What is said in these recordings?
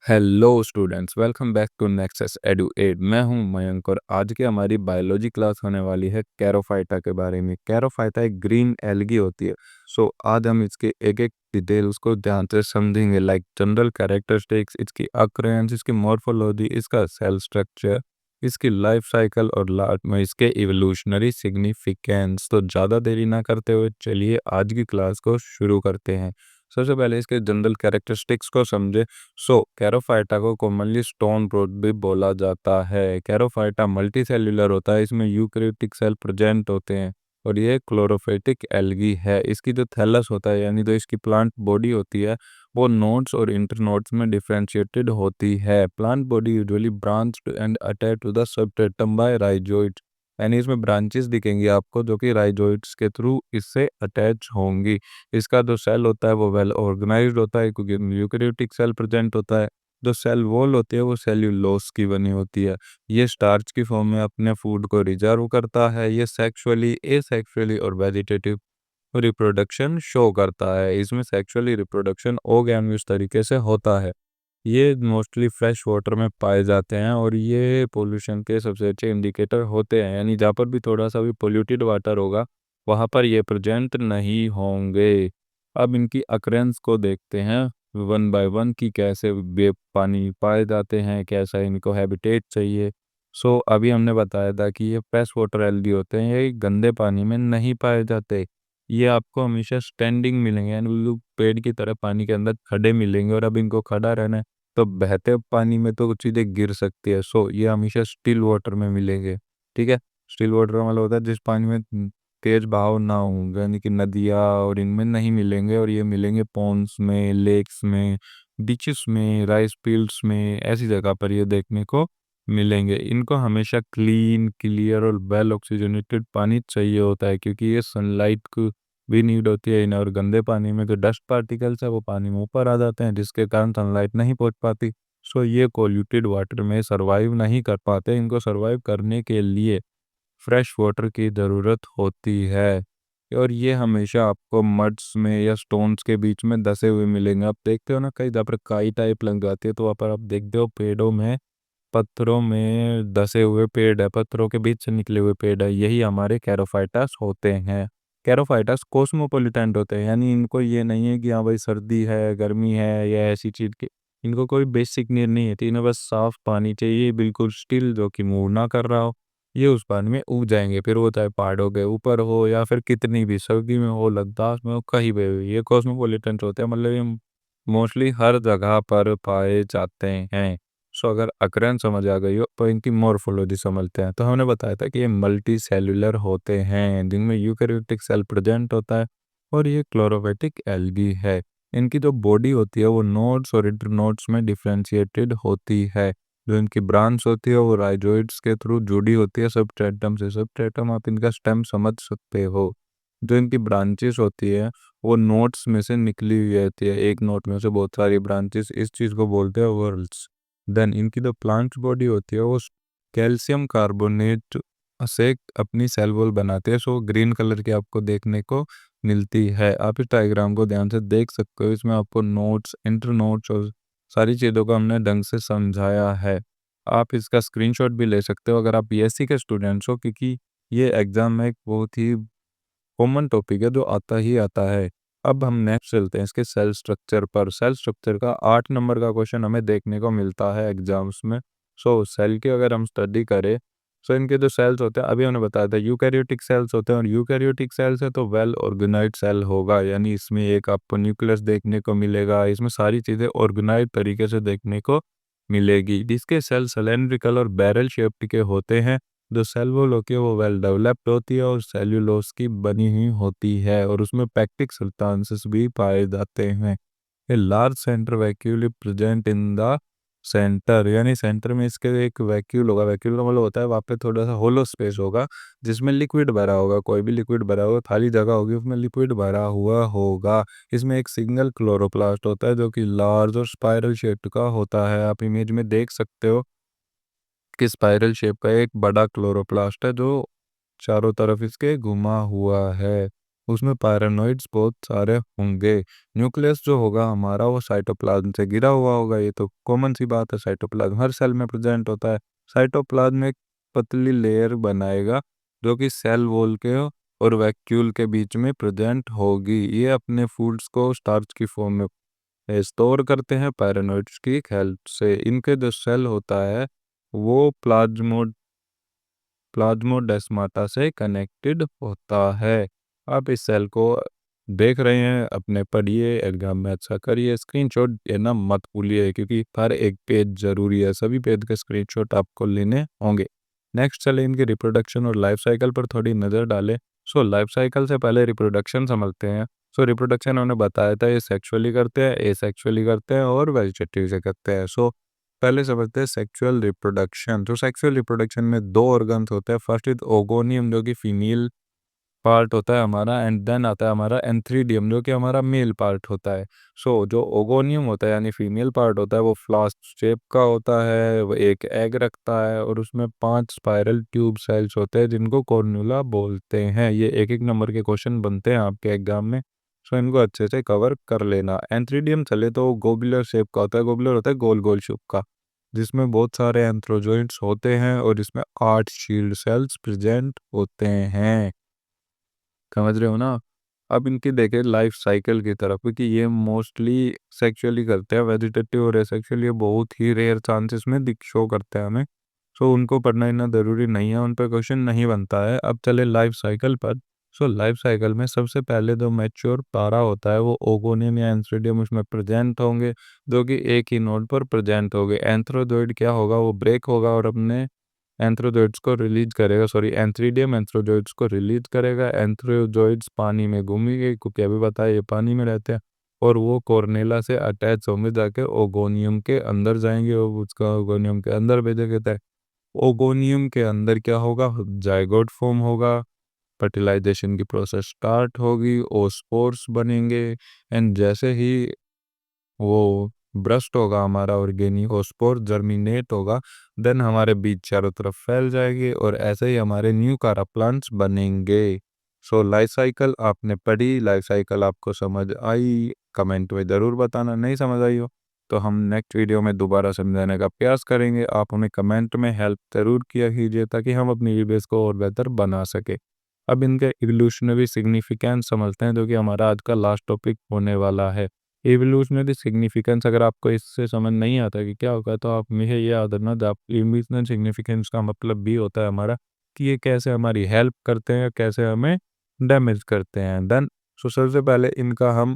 Hello students, welcome back to Nexus Edu Ed. मैं हूं मयंक और आज की हमारी बायोलॉजी क्लास होने वाली है कैरोफाइटा के बारे में। कैरोफाइटा एक ग्रीन एल्गी होती है। आज हम इसके एक एक डिटेल उसको ध्यान से समझेंगे, लाइक जनरल कैरेक्टरिस्टिक्स, इसकी अक्रेंस, इसकी मॉर्फोलॉजी, इसका सेल स्ट्रक्चर, इसकी लाइफ साइकिल और लास्ट में इसके इवोल्यूशनरी सिग्निफिकेंस। तो ज़्यादा देरी ना करते हुए चलिए आज की क्लास को शुरू करते हैं। सबसे पहले इसके जनरल कैरेक्टरिस्टिक्स को समझे। कैरोफाइटा को कॉमनली स्टोन ब्रोथ भी बोला जाता है। कैरोफाइटा मल्टी सेल्यूलर होता है, इसमें यूकैरियोटिक सेल प्रेजेंट होते हैं और ये क्लोरोफाइटिक एल्गी है। इसकी जो थैलस होता है यानी जो इसकी प्लांट बॉडी होती है वो नोड्स और इंटरनोड्स में डिफरेंशिएटेड होती है। Plant body usually branched and attached to the substratum by rhizoids, यानी इसमें ब्रांचेस दिखेंगी आपको जो कि राइजोइड्स के थ्रू इससे अटैच होंगी। इसका जो सेल होता है वो वेल ऑर्गेनाइज्ड होता है क्योंकि यूकैरियोटिक सेल प्रेजेंट होता है। जो सेल वॉल होती है वो सेल्यूलोज की बनी होती है। ये स्टार्च की फॉर्म में अपने फूड को रिजर्व करता है। ये सेक्सुअली, एसेक्सुअली और वेजिटेटिव रिप्रोडक्शन शो करता है। इसमें सेक्सुअली रिप्रोडक्शन ओगैम इस तरीके से होता है। ये मोस्टली फ्रेश वाटर में पाए जाते हैं और ये पोल्यूशन के सबसे अच्छे इंडिकेटर होते हैं, यानी जहाँ पर भी थोड़ा सा भी पोल्यूटेड वाटर होगा वहाँ पर ये प्रेजेंट नहीं होंगे। अब इनकी अक्रेंस को देखते हैं वन बाय वन कि कैसे बे पानी पाए जाते हैं, कैसा इनको हैबिटेट चाहिए। अभी हमने बताया था कि ये फ्रेश वाटर एल्गी होते हैं, ये गंदे पानी में नहीं पाए जाते। ये आपको हमेशा स्टैंडिंग मिलेंगे, यानी बिल्कुल पेड़ की तरह पानी के अंदर खड़े मिलेंगे। और अब इनको खड़ा रहना है तो बहते पानी में तो चीज़ें गिर सकती है। ये हमेशा स्टिल वाटर में मिलेंगे। ठीक है। स्टिल वाटर का मतलब होता है जिस पानी में तेज बहाव ना होंगे, यानी कि नदियाँ और इनमें नहीं मिलेंगे। और ये मिलेंगे पॉन्ड्स में, लेक्स में, बीचेस में, राइस फील्ड्स में, ऐसी जगह पर ये देखने को मिलेंगे। इनको हमेशा क्लीन, क्लियर और वेल ऑक्सीजनेटेड पानी चाहिए होता है क्योंकि ये सनलाइट को भी नीड होती है इन्हें। और गंदे पानी में जो डस्ट पार्टिकल्स है वो पानी में ऊपर आ जाते हैं जिसके कारण सनलाइट नहीं पहुंच पाती। ये पोल्यूटेड वाटर में सरवाइव नहीं कर पाते। इनको सरवाइव करने के लिए फ्रेश वाटर की ज़रूरत होती है। और ये हमेशा आपको मड्स में या स्टोन्स के बीच में धसे हुए मिलेंगे। आप देखते हो ना कई जहाँ पर काई टाइप लग जाती है तो वहाँ पर आप देखते हो पेड़ों में, पत्थरों में धसे हुए पेड़ है, पत्थरों के बीच से निकले हुए पेड़ है, यही हमारे कैरोफाइटास होते हैं। कैरोफाइटास कॉस्मोपोलिटेंट होते हैं, यानी इनको ये नहीं है कि हाँ भाई सर्दी है, गर्मी है या ऐसी चीज़ की। इनको कोई बेसिक नीड नहीं है, इन्हें बस साफ पानी चाहिए, बिल्कुल स्टिल, जो कि मूव ना कर रहा हो। ये उस पानी में उग जाएंगे, फिर वो चाहे पहाड़ों के ऊपर हो या फिर कितनी भी सर्दी में हो, लद्दाख में हो, कहीं पे भी। ये कॉस्मोपोलिटेंट होते हैं, मतलब ये मोस्टली हर जगह पर पाए जाते हैं। अगर अकरन समझ आ गई हो तो इनकी मॉर्फोलॉजी समझते हैं। तो हमने बताया था कि ये मल्टी सेल्यूलर होते हैं जिनमें यूकैरियोटिक सेल प्रेजेंट होता है और ये क्लोरोफाइटिक एल्गी है। इनकी जो बॉडी होती है वो नोड्स और इंटरनोड्स में डिफरेंशिएटेड होती है। जो इनकी ब्रांच होती है वो राइजोइड्स के थ्रू जुड़ी होती है सबस्ट्रेटम से। सबस्ट्रेटम आप इनका स्टेम समझ सकते हो। जो इनकी ब्रांचेस होती है वो नोड्स में से निकली हुई रहती है, एक नोड में से बहुत सारी ब्रांचेस, इस चीज़ को बोलते हैं वर्ल्स। देन इनकी जो प्लांट बॉडी होती है वो कैल्शियम कार्बोनेट से अपनी सेल वॉल बनाते हैं। ग्रीन कलर की आपको देखने को मिलती है। आप इस डायग्राम को ध्यान से देख सकते हो, इसमें आपको नोट्स, इंटर नोट्स और सारी चीज़ों को हमने ढंग से समझाया है। आप इसका स्क्रीनशॉट भी ले सकते हो अगर आप बीएससी के स्टूडेंट्स हो, क्योंकि ये एग्ज़ाम में एक बहुत ही कॉमन टॉपिक है जो आता ही आता है। अब हम नेक्स्ट चलते हैं इसके सेल स्ट्रक्चर पर। सेल स्ट्रक्चर का 8 नंबर का क्वेश्चन हमें देखने को मिलता है एग्जाम्स में। सेल की अगर हम स्टडी करें, इनके जो सेल्स होते हैं, अभी हमने बताया था यूकैरियोटिक सेल्स होते हैं। और यूकैरियोटिक सेल्स है तो वेल ऑर्गेनाइज्ड सेल होगा, यानी इसमें एक आपको न्यूक्लियस देखने को मिलेगा। इसमें सारी चीज़ें ऑर्गेनाइज तरीके से देखने को मिलेगी। इसके सेल सिलेंड्रिकल और बैरल शेप्ड के होते हैं। जो सेल वॉल होती है वो वेल डेवलप्ड होती है और सेल्यूलोज की बनी हुई होती है और उसमें पैक्टिक सब्सटेंसेस भी पाए जाते हैं। A large centre vacuole present in the centre, यानी सेंटर में इसके एक वैक्यूल होगा। वैक्यूल का मतलब होता है वहाँ पे थोड़ा सा होलो स्पेस होगा जिसमें लिक्विड भरा होगा, कोई भी लिक्विड भरा होगा, खाली जगह होगी उसमें लिक्विड भरा हुआ होगा। इसमें एक सिंगल क्लोरोप्लास्ट होता है जो कि लार्ज और स्पाइरल शेप का होता है। आप इमेज में देख सकते हो कि स्पाइरल शेप का एक बड़ा क्लोरोप्लास्ट है जो चारों तरफ इसके घुमा हुआ है। उसमें पायरेनोइड्स बहुत सारे होंगे। न्यूक्लियस जो होगा हमारा वो साइटोप्लाज्म से घिरा हुआ होगा, ये तो कॉमन सी बात है, साइटोप्लाज्म हर सेल में प्रेजेंट होता है। साइटोप्लाज्म एक पतली लेयर बनाएगा जो कि सेल वॉल के और वैक्यूल के बीच में प्रेजेंट होगी। ये अपने फूड्स को स्टार्च की फॉर्म में स्टोर करते हैं पायरेनोइड्स की हेल्प से। इनके जो सेल होता है वो प्लाज्मोडेस्माटा से कनेक्टेड होता है। आप इस सेल को देख रहे हैं, अपने पढ़िए, एग्जाम में अच्छा करिए, स्क्रीनशॉट लेना मत भूलिए क्योंकि हर एक पेज जरूरी है, सभी पेज के स्क्रीनशॉट आपको लेने होंगे। नेक्स्ट चले इनके रिप्रोडक्शन और लाइफ साइकिल पर थोड़ी नज़र डालें। सो लाइफ साइकिल से पहले रिप्रोडक्शन समझते हैं। सो रिप्रोडक्शन उन्होंने बताया था, ये सेक्सुअली करते हैं, एसेक्सुअली करते हैं और वेजिटेटिव से करते हैं। सो पहले समझते हैं सेक्सुअल रिप्रोडक्शन। तो सेक्सुअल रिप्रोडक्शन में दो ऑर्गन्स होते हैं। फर्स्ट इज ओगोनियम जो कि फीमेल पार्ट होता है हमारा, एंड देन आता है हमारा एंथ्रीडियम जो कि हमारा मेल पार्ट होता है। सो जो ओगोनियम होता है यानी फीमेल पार्ट होता है वो फ्लास्क शेप का होता है, वो एक एग रखता है और उसमें 5 स्पाइरल ट्यूब सेल्स होते हैं जिनको कॉर्न्यूला बोलते हैं। ये एक एक नंबर के क्वेश्चन बनते हैं आपके एग्जाम में, सो इनको अच्छे से कवर कर लेना। एंथ्रीडियम चले तो गोबुलर शेप का होता है, गोबुलर होता है गोल गोल शेप का, जिसमें बहुत सारे एंथ्रोजोइड्स होते हैं और इसमें 8 शील्ड सेल्स प्रेजेंट होते हैं। समझ रहे हो ना? अब इनकी देखें लाइफ साइकिल की तरफ, क्योंकि ये मोस्टली सेक्सुअली करते हैं। वेजिटेटिव और एसेक्सुअल ये बहुत ही रेयर चांसेस में दिख शो करते हैं हमें, सो उनको पढ़ना इतना ज़रूरी नहीं है, उन पर क्वेश्चन नहीं बनता है। अब चले लाइफ साइकिल पर। सो लाइफ साइकिल में सबसे पहले जो मैच्योर पारा होता है वो ओगोनियम या एंथ्रीडियम उसमें प्रेजेंट होंगे, जो कि एक ही नोड पर प्रेजेंट होंगे। एंथ्रोजोइड क्या होगा, वो ब्रेक होगा और अपने एंथ्रोजोइड्स को रिलीज करेगा, सॉरी एंथ्रीडियम एंथ्रोजोइड्स को रिलीज करेगा। एंथ्रोजोइड्स पानी में घूमेंगे क्योंकि अभी बताया ये पानी में रहते हैं, और वो कॉर्नेला से अटैच होंगे, जाके ओगोनियम के अंदर जाएंगे और उसका ओगोनियम के अंदर भेजेंगे तय। ओगोनियम के अंदर क्या होगा, जाइगोट फॉर्म होगा, फर्टिलाइजेशन की प्रोसेस स्टार्ट होगी, ओस्पोर्स बनेंगे, एंड जैसे ही वो ब्रस्ट होगा हमारा ऑर्गेनिक ओस्पोर जर्मिनेट होगा, देन हमारे बीज चारों तरफ फैल जाएंगे और ऐसे ही हमारे न्यू कारा प्लांट्स बनेंगे। सो लाइफ साइकिल आपने पढ़ी, लाइफ साइकिल आपको समझ आई? कमेंट में ज़रूर बताना, नहीं समझ आई हो तो हम नेक्स्ट वीडियो में दोबारा समझाने का प्रयास करेंगे। आप हमें कमेंट में हेल्प ज़रूर किया कीजिए ताकि हम अपनी वीडियोस को और बेहतर बना सके। अब इनके इवोल्यूशनरी सिग्निफिकेंस समझते हैं, जो कि हमारा आज का लास्ट टॉपिक होने वाला है। इवोल्यूशनरी सिग्निफिकेंस अगर आपको इससे समझ नहीं आता कि क्या होगा तो आप मुझे ये याद रखना, इवोल्यूशनरी सिग्निफिकेंस का मतलब भी होता है हमारा कि ये कैसे हमारी हेल्प करते हैं, कैसे हमें डैमेज करते हैं। देन सो सबसे पहले इनका हम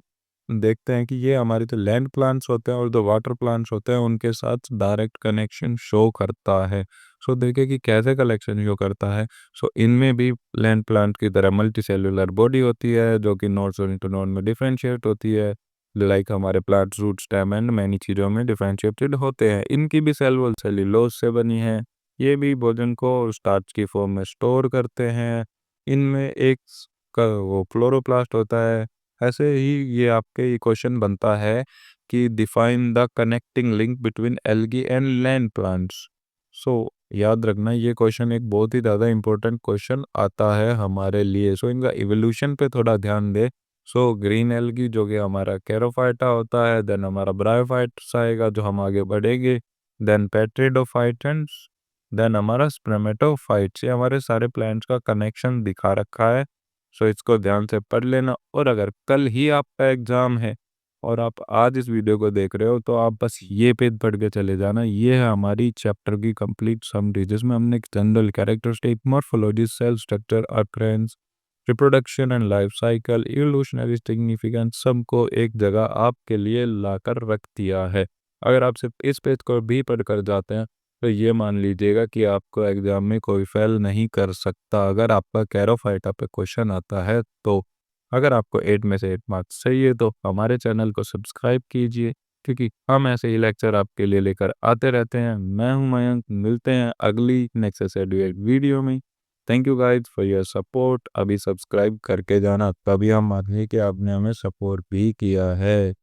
देखते हैं कि ये हमारे जो लैंड प्लांट्स होते हैं और जो वाटर प्लांट्स होते हैं उनके साथ डायरेक्ट कनेक्शन शो करता है। सो देखिए कि कैसे कलेक्शन शो करता है। सो इनमें भी लैंड प्लांट की तरह मल्टी सेलुलर बॉडी होती है जो कि नोड से इंटू नोड में डिफ्रेंशिएट होती है, लाइक हमारे plant root stem and many चीज़ों में डिफ्रेंशिएटेड होते हैं। इनकी भी सेल वॉल सेल्यूलोज से बनी है। ये भी भोजन को स्टार्च की फॉर्म में स्टोर करते हैं। इनमें एक का वो क्लोरोप्लास्ट होता है। ऐसे ही ये आपके क्वेश्चन बनता है कि define the connecting link between algae and land plants. So याद रखना ये क्वेश्चन एक बहुत ही ज़्यादा इंपॉर्टेंट क्वेश्चन आता है हमारे लिए। सो इनका इवोल्यूशन पे थोड़ा ध्यान दे। सो ग्रीन एल्गी जो कि हमारा कैरोफाइटा होता है, देन हमारा ब्रायोफाइट्स आएगा जो हम आगे बढ़ेंगे, देन पेट्रिडोफाइटन्स, देन हमारा स्पर्मेटोफाइट्स। ये हमारे सारे प्लांट्स का कनेक्शन दिखा रखा है। सो इसको ध्यान से पढ़ लेना, और अगर कल ही आपका एग्ज़ाम है और आप आज इस वीडियो को देख रहे हो तो आप बस ये पेज पढ़ के चले जाना। ये है हमारी चैप्टर की कंप्लीट समरी, जिसमें हमने general characteristic, morphology, cell structure, occurrence, reproduction and life cycle, evolutionary significance सबको एक जगह आपके लिए लाकर रख दिया है। अगर आप सिर्फ इस पेज को भी पढ़ कर जाते हैं तो ये मान लीजिएगा कि आपको एग्जाम में कोई फेल नहीं कर सकता अगर आपका कैरोफाइटा पे क्वेश्चन आता है तो। अगर आपको 8 में से 8 मार्क्स चाहिए तो हमारे चैनल को सब्सक्राइब कीजिए, क्योंकि हम ऐसे ही लेक्चर आपके लिए लेकर आते रहते हैं। मैं हूं मयंक, मिलते हैं अगली नेक्स्ट एडुएट वीडियो में। Thank you guys for your support. अभी सब्सक्राइब करके जाना, तभी हम मानेंगे कि आपने हमें सपोर्ट भी किया है।